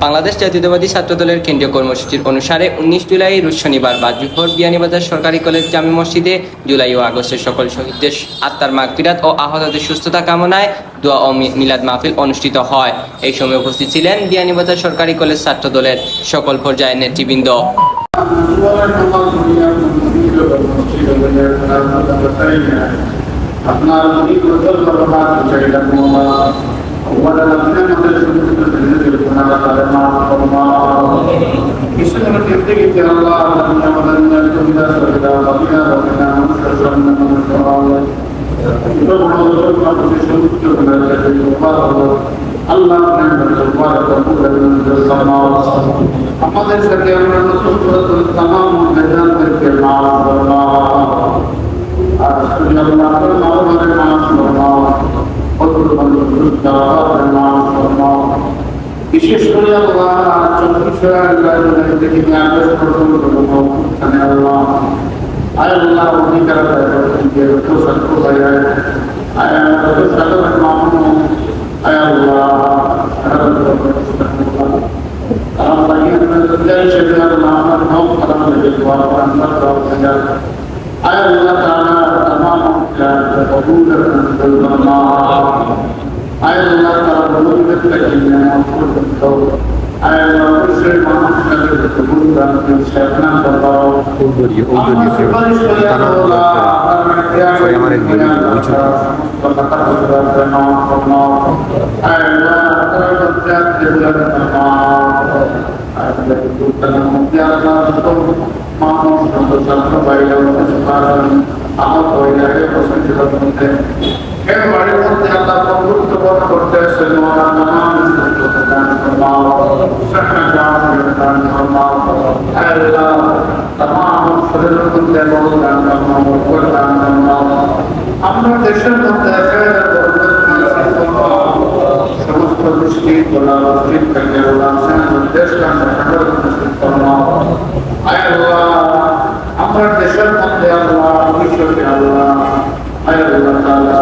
বাংলাদেশ জাতীয়তাবাদী ছাত্রদলের কেন্দ্রীয় কর্মসূচির অনুসারে ১৯ জুলাই রোজ শনিবার বাদ-জোহর বিয়ানীবাজার সরকারি কলেজ জামে মসজিদে জুলাই ও আগস্টের সকল শহীদদের আত্মার মাগফিরাত ও আহতদের সুস্থতা কামনায় দোয়া ও মিলাদ মাহফিল অনুষ্ঠিত হয়। এই সময় উপস্থিত ছিলেন বিয়ানীবাজার সরকারি কলেজ ছাত্রদলের সকল পর্যায়ের নেতৃবৃন্দ। আমাদের সাথে আমরা নতুন তামাম বেদান্তকে মাফ করলাম আর আল্লাহ আমাদের মাফ করলাম বিশেষ করে আল্লাহ 24 থেকে আগস্ট পর্যন্ত আল্লাহ আল্লাহ অধিকার আমরা দেশের মধ্যে সমস্ত দৃষ্টি আমরা দেশের মধ্যে আল্লাহ ভবিষ্যতে আল্লাহ আল্লাহ